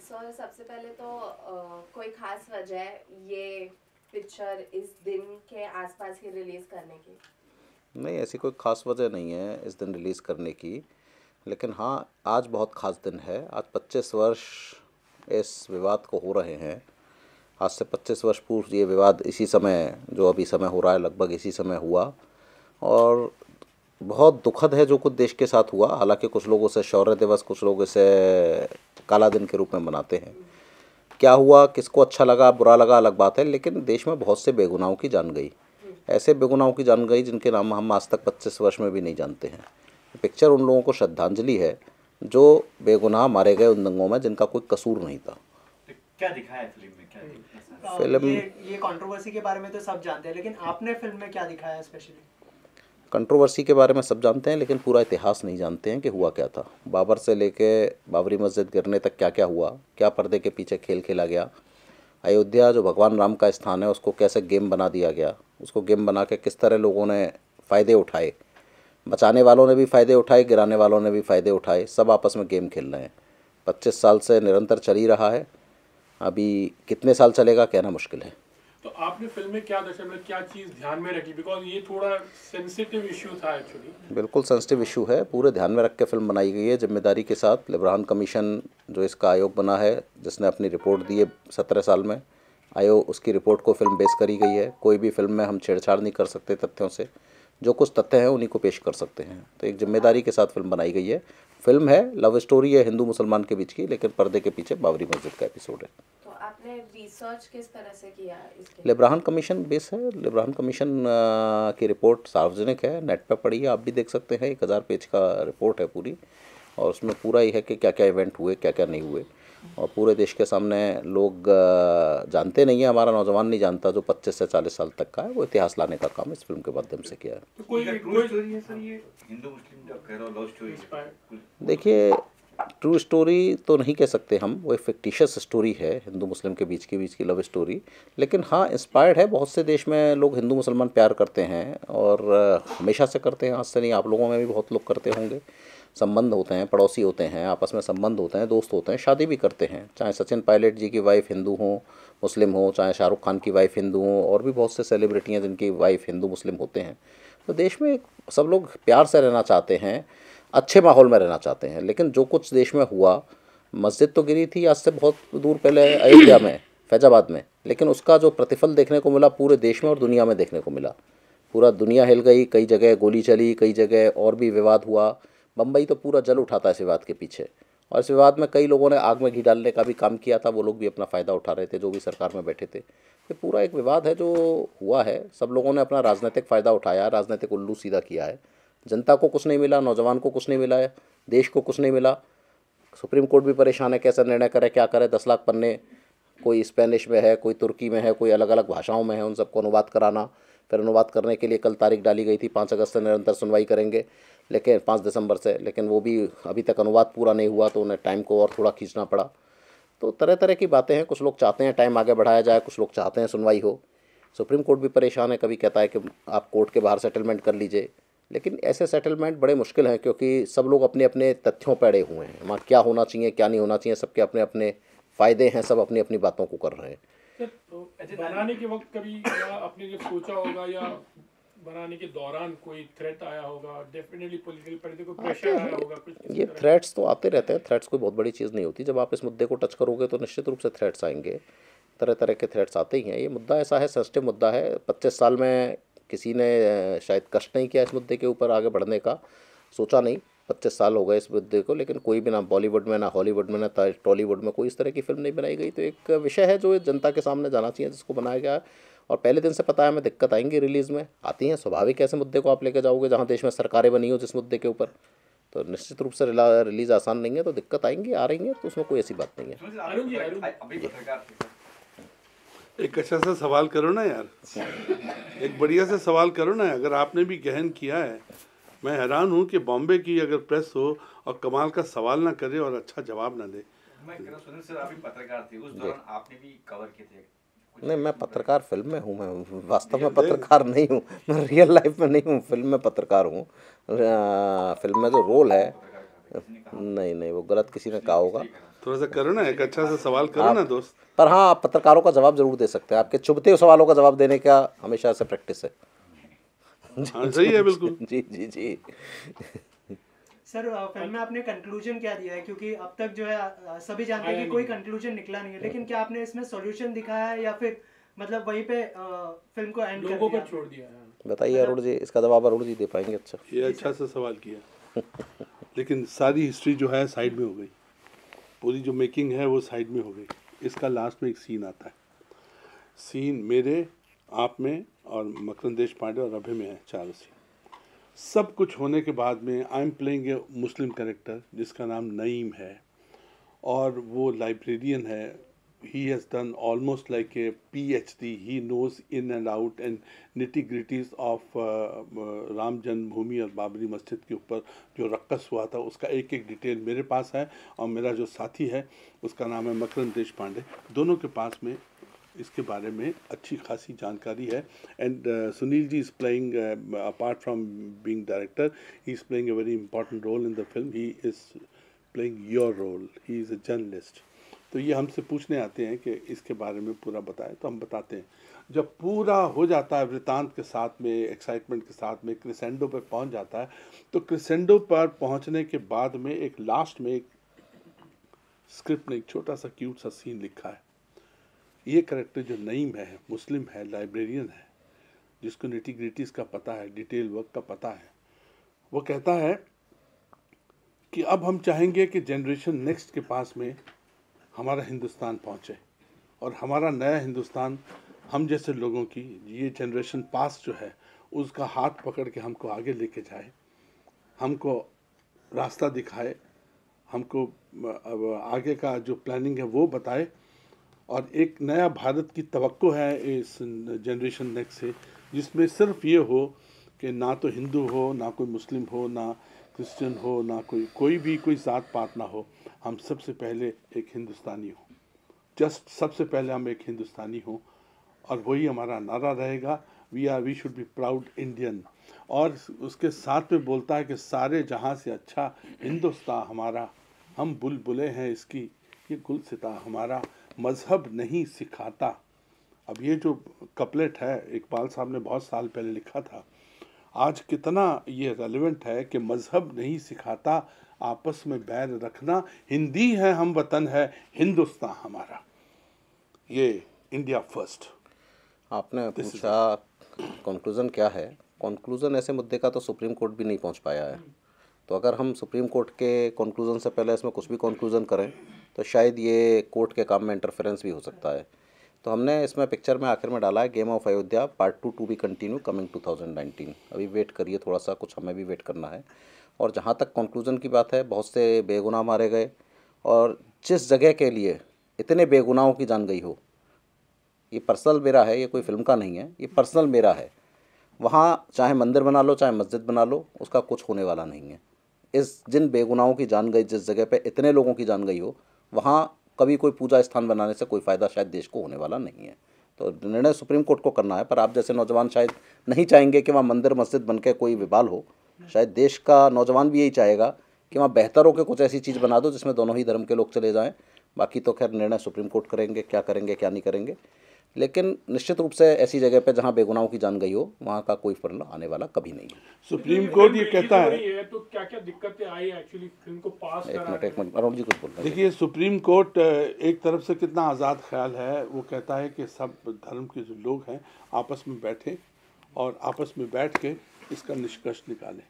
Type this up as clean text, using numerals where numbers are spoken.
Sir सबसे पहले तो कोई खास वजह ये पिक्चर इस दिन के आसपास ही रिलीज करने की? नहीं, ऐसी कोई ख़ास वजह नहीं है इस दिन रिलीज़ करने की। लेकिन हाँ, आज बहुत ख़ास दिन है। आज 25 वर्ष इस विवाद को हो रहे हैं। आज से 25 वर्ष पूर्व ये विवाद इसी समय, जो अभी समय हो रहा है, लगभग इसी समय हुआ। और बहुत दुखद है जो कुछ देश के साथ हुआ। हालांकि कुछ लोग उसे शौर्य दिवस, कुछ लोग इसे काला दिन के रूप में मनाते हैं। क्या हुआ, किसको अच्छा लगा बुरा लगा अलग बात है, लेकिन देश में बहुत से बेगुनाहों की जान गई। ऐसे बेगुनाहों की जान गई जिनके नाम हम आज तक 25 वर्ष में भी नहीं जानते हैं। पिक्चर उन लोगों को श्रद्धांजलि है जो बेगुनाह मारे गए उन दंगों में, जिनका कोई कसूर नहीं था। क्या दिखाया है फिल्म में, क्या दिखाया? फिल्म ये कंट्रोवर्सी के बारे में तो सब जानते हैं, लेकिन आपने फिल्म में क्या दिखाया स्पेशली? कंट्रोवर्सी के बारे में सब जानते हैं, लेकिन पूरा इतिहास नहीं जानते हैं कि हुआ क्या था। बाबर से लेके बाबरी मस्जिद गिरने तक क्या क्या हुआ, क्या पर्दे के पीछे खेल खेला गया। अयोध्या जो भगवान राम का स्थान है उसको कैसे गेम बना दिया गया, उसको गेम बना के किस तरह लोगों ने फ़ायदे उठाए। बचाने वालों ने भी फ़ायदे उठाए, गिराने वालों ने भी फ़ायदे उठाए, सब आपस में गेम खेल रहे हैं। 25 साल से निरंतर चल ही रहा है। अभी कितने साल चलेगा कहना मुश्किल है। तो आपने फिल्म में क्या दर्शाया, मतलब क्या चीज़ ध्यान में रखी, बिकॉज ये थोड़ा सेंसिटिव इश्यू था एक्चुअली। बिल्कुल सेंसिटिव इशू है, पूरे ध्यान में रख के फिल्म बनाई गई है, जिम्मेदारी के साथ। लिब्राहन कमीशन जो इसका आयोग बना है, जिसने अपनी रिपोर्ट दी है 17 साल में, आयोग उसकी रिपोर्ट को फिल्म बेस करी गई है। कोई भी फिल्म में हम छेड़छाड़ नहीं कर सकते तथ्यों से, जो कुछ तथ्य हैं उन्हीं को पेश कर सकते हैं। तो एक जिम्मेदारी के साथ फिल्म बनाई गई है। फिल्म है, लव स्टोरी है हिंदू मुसलमान के बीच की, लेकिन पर्दे के पीछे बाबरी मस्जिद का एपिसोड है। तो आपने रिसर्च किस तरह से किया इसके? लिब्राहन कमीशन बेस है। लिब्राहन कमीशन की रिपोर्ट सार्वजनिक है, नेट पे पड़ी है, आप भी देख सकते हैं। 1000 पेज का रिपोर्ट है पूरी, और उसमें पूरा ही है कि क्या क्या इवेंट हुए, क्या क्या नहीं हुए। और पूरे देश के सामने लोग जानते नहीं है, हमारा नौजवान नहीं जानता जो 25 से 40 साल तक का है, वो इतिहास लाने का काम इस फिल्म के माध्यम से किया है। तो कोई ट्रू स्टोरी है सर ये? हिंदू मुस्लिम जो कह रहे हो, लव स्टोरी है? देखिए, ट्रू स्टोरी तो नहीं कह सकते हम, वो एक फिक्टिशियस स्टोरी है हिंदू मुस्लिम के बीच की लव स्टोरी। लेकिन हाँ, इंस्पायर्ड है। बहुत से देश में लोग हिंदू मुसलमान प्यार करते हैं, और हमेशा से करते हैं, आज से नहीं। आप लोगों में भी बहुत लोग करते होंगे। संबंध होते हैं, पड़ोसी होते हैं, आपस में संबंध होते हैं, दोस्त होते हैं, शादी भी करते हैं। चाहे सचिन पायलट जी की वाइफ हिंदू हो, मुस्लिम हो, चाहे शाहरुख खान की वाइफ हिंदू हो, और भी बहुत से सेलिब्रिटी हैं जिनकी वाइफ हिंदू मुस्लिम होते हैं। तो देश में सब लोग प्यार से रहना चाहते हैं, अच्छे माहौल में रहना चाहते हैं। लेकिन जो कुछ देश में हुआ, मस्जिद तो गिरी थी आज से बहुत दूर पहले अयोध्या में, फैजाबाद में, लेकिन उसका जो प्रतिफल देखने को मिला पूरे देश में और दुनिया में देखने को मिला। पूरा दुनिया हिल गई, कई जगह गोली चली, कई जगह और भी विवाद हुआ। बम्बई तो पूरा जल उठा था इस विवाद के पीछे, और इस विवाद में कई लोगों ने आग में घी डालने का भी काम किया था। वो लोग भी अपना फ़ायदा उठा रहे थे जो भी सरकार में बैठे थे। ये पूरा एक विवाद है जो हुआ है। सब लोगों ने अपना राजनीतिक फ़ायदा उठाया, राजनीतिक उल्लू सीधा किया है। जनता को कुछ नहीं मिला, नौजवान को कुछ नहीं मिला है, देश को कुछ नहीं मिला। सुप्रीम कोर्ट भी परेशान है, कैसा निर्णय करे, क्या करे। 10 लाख पन्ने, कोई स्पेनिश में है, कोई तुर्की में है, कोई अलग अलग भाषाओं में है, उन सबको अनुवाद कराना। फिर अनुवाद करने के लिए कल तारीख डाली गई थी, 5 अगस्त से निरंतर सुनवाई करेंगे, लेकिन 5 दिसंबर से, लेकिन वो भी अभी तक अनुवाद पूरा नहीं हुआ, तो उन्हें टाइम को और थोड़ा खींचना पड़ा। तो तरह तरह की बातें हैं। कुछ लोग चाहते हैं टाइम आगे बढ़ाया जाए, कुछ लोग चाहते हैं सुनवाई हो। सुप्रीम कोर्ट भी परेशान है, कभी कहता है कि आप कोर्ट के बाहर सेटलमेंट कर लीजिए, लेकिन ऐसे सेटलमेंट बड़े मुश्किल हैं, क्योंकि सब लोग अपने अपने तथ्यों पर अड़े हुए हैं। वहाँ क्या होना चाहिए, क्या नहीं होना चाहिए, सबके अपने अपने फ़ायदे हैं, सब अपनी अपनी बातों को कर रहे हैं। तो बनाने के वक्त कभी या आपने जब सोचा होगा या बनाने के दौरान कोई थ्रेट आया होगा, डेफिनेटली पॉलिटिकल पार्टी को प्रेशर आया होगा कुछ? ये थ्रेट्स तो आते रहते हैं। थ्रेट्स कोई बहुत बड़ी चीज़ नहीं होती। जब आप इस मुद्दे को टच करोगे तो निश्चित रूप से थ्रेट्स आएंगे। तरह तरह के थ्रेट्स आते ही हैं। ये मुद्दा ऐसा है, सेंसिटिव मुद्दा है। 25 साल में किसी ने शायद कष्ट नहीं किया इस मुद्दे के ऊपर आगे बढ़ने का, सोचा नहीं। 25 साल हो गए इस मुद्दे को, लेकिन कोई भी ना बॉलीवुड में, ना हॉलीवुड में, ना टॉलीवुड में कोई इस तरह की फिल्म नहीं बनाई गई। तो एक विषय है जो जनता के सामने जाना चाहिए, जिसको बनाया गया है। और पहले दिन से पता है हमें दिक्कत आएंगी रिलीज़ में, आती हैं स्वाभाविक। ऐसे मुद्दे को आप लेके जाओगे जहाँ देश में सरकारें बनी हो जिस मुद्दे के ऊपर, तो निश्चित रूप से रिलीज़ आसान नहीं है। तो दिक्कत आएंगी, आ रही है, तो उसमें कोई ऐसी बात नहीं है। एक अच्छा सा सवाल करो ना यार, एक बढ़िया सा सवाल करो ना। अगर आपने भी गहन किया है, मैं हैरान हूँ कि बॉम्बे की अगर प्रेस हो और कमाल का सवाल ना करे और अच्छा जवाब ना दे। मैं कह रहा हूं, सुनील सर आप भी पत्रकार थे, उस दौरान आपने भी कवर किए थे कुछ? नहीं, मैं पत्रकार फिल्म में हूँ, मैं वास्तव में पत्रकार नहीं हूँ। मैं रियल लाइफ में नहीं हूँ, फिल्म में पत्रकार हूँ। फिल्म में जो रोल है, नहीं नहीं, वो गलत किसी ने कहा होगा। थोड़ा सा करो ना, एक अच्छा सा सवाल करो ना दोस्त। पर हाँ, आप पत्रकारों का जवाब जरूर दे सकते हैं। आपके चुभते हुए सवालों का जवाब देने का हमेशा से प्रैक्टिस है। हाँ सही है बिल्कुल। जी जी जी। सर फिल्म में आपने कंक्लूजन क्या दिया है, क्योंकि अब तक जो है सभी जानते हैं कि कोई कंक्लूजन निकला नहीं है, लेकिन क्या आपने इसमें सॉल्यूशन दिखाया है या फिर मतलब वहीं पे फिल्म को एंड कर लोगों दिया? पर छोड़ दिया है। बताइए अरुण जी, इसका जवाब अरुण जी दे पाएंगे। अच्छा, ये अच्छा सा सवाल किया, लेकिन सारी हिस्ट्री जो है साइड में हो गई, पूरी जो मेकिंग है वो साइड में हो गई। इसका लास्ट में एक सीन आता है, सीन मेरे, आप में और मकरंद देशपांडे और अभय में है, चारों सीन। सब कुछ होने के बाद में I am playing a Muslim character जिसका नाम नईम है, और वो लाइब्रेरियन है। he has done almost like a PhD. He knows in and out and nitty-gritties of Ram जन्मभूमि और बाबरी मस्जिद के ऊपर जो रक्कस हुआ था उसका एक एक डिटेल मेरे पास है, और मेरा जो साथी है उसका नाम है मकरंद देशपांडे। दोनों के पास में इसके बारे में अच्छी खासी जानकारी है। And Sunil ji is playing, apart from being director, he is playing a very important role in the film. He is playing your role, he is a journalist. तो ये हमसे पूछने आते हैं कि इसके बारे में पूरा बताएं, तो हम बताते हैं। जब पूरा हो जाता है वृतांत के साथ में, एक्साइटमेंट के साथ में, क्रिसेंडो पे पहुंच जाता है, तो क्रिसेंडो पर पहुंचने के बाद में एक लास्ट में एक स्क्रिप्ट में एक छोटा सा क्यूट सा सीन लिखा है। ये कैरेक्टर जो नईम है, मुस्लिम है, लाइब्रेरियन है, जिसको निटी ग्रिटीज़ का पता है, डिटेल वर्क का पता है, वो कहता है कि अब हम चाहेंगे कि जनरेशन नेक्स्ट के पास में हमारा हिंदुस्तान पहुँचे, और हमारा नया हिंदुस्तान हम जैसे लोगों की, ये जनरेशन पास जो है उसका हाथ पकड़ के हमको आगे लेके जाए, हमको रास्ता दिखाए, हमको आगे का जो प्लानिंग है वो बताए, और एक नया भारत की तवक्को है इस जनरेशन नेक्स्ट से, जिसमें सिर्फ ये हो कि ना तो हिंदू हो, ना कोई मुस्लिम हो, ना क्रिश्चियन हो, ना कोई भी कोई ज़ात पात ना हो, हम सबसे पहले एक हिंदुस्तानी हो, जस्ट सबसे पहले हम एक हिंदुस्तानी हो, और वही हमारा नारा रहेगा, we should be proud Indian. और उसके साथ में बोलता है कि सारे जहाँ से अच्छा हिंदुस्तान हमारा, हम बुलबुलें हैं इसकी, ये गुलसिता हमारा, मज़हब नहीं सिखाता। अब ये जो कपलेट है इकबाल साहब ने बहुत साल पहले लिखा था, आज कितना ये रेलेवेंट है कि मज़हब नहीं सिखाता, आपस में बैर रखना, हिंदी है हम वतन है, हिंदुस्तान हमारा, ये इंडिया फर्स्ट। आपने पूछा कंक्लूज़न क्या है। कंक्लूज़न ऐसे मुद्दे का तो सुप्रीम कोर्ट भी नहीं पहुंच पाया है, तो अगर हम सुप्रीम कोर्ट के कंक्लूज़न से पहले इसमें कुछ भी कंक्लूज़न करें तो शायद ये कोर्ट के काम में इंटरफेरेंस भी हो सकता है। तो हमने इसमें पिक्चर में आखिर में डाला है game of Ayodhya part 2 to be continue coming 2019। अभी वेट करिए थोड़ा सा, कुछ हमें भी वेट करना है। और जहाँ तक कंक्लूज़न की बात है, बहुत से बेगुनाह मारे गए, और जिस जगह के लिए इतने बेगुनाहों की जान गई हो, ये पर्सनल मेरा है, ये कोई फिल्म का नहीं है, ये पर्सनल मेरा है, वहाँ चाहे मंदिर बना लो चाहे मस्जिद बना लो, उसका कुछ होने वाला नहीं है। इस जिन बेगुनाहों की जान गई, जिस जगह पे इतने लोगों की जान गई हो, वहाँ कभी कोई पूजा स्थान बनाने से कोई फ़ायदा शायद देश को होने वाला नहीं है। तो निर्णय सुप्रीम कोर्ट को करना है, पर आप जैसे नौजवान शायद नहीं चाहेंगे कि वहाँ मंदिर मस्जिद बन के कोई विवाल हो। शायद देश का नौजवान भी यही चाहेगा कि वहाँ बेहतर हो के कुछ ऐसी चीज़ बना दो जिसमें दोनों ही धर्म के लोग चले जाएँ। बाकी तो खैर निर्णय सुप्रीम कोर्ट करेंगे क्या नहीं करेंगे, लेकिन निश्चित रूप से ऐसी जगह पे जहाँ बेगुनाहों की जान गई हो, वहाँ का कोई फर्क आने वाला कभी नहीं है। सुप्रीम कोर्ट ये कहता है, तो क्या क्या दिक्कतें आई एक्चुअली फिल्म को पास एक मिनट अरुण जी कुछ बोल रहे हैं। देखिए सुप्रीम कोर्ट एक तरफ से कितना आज़ाद ख्याल है, वो कहता है कि सब धर्म के जो लोग हैं आपस में बैठें और आपस में बैठ के इसका निष्कर्ष निकालें।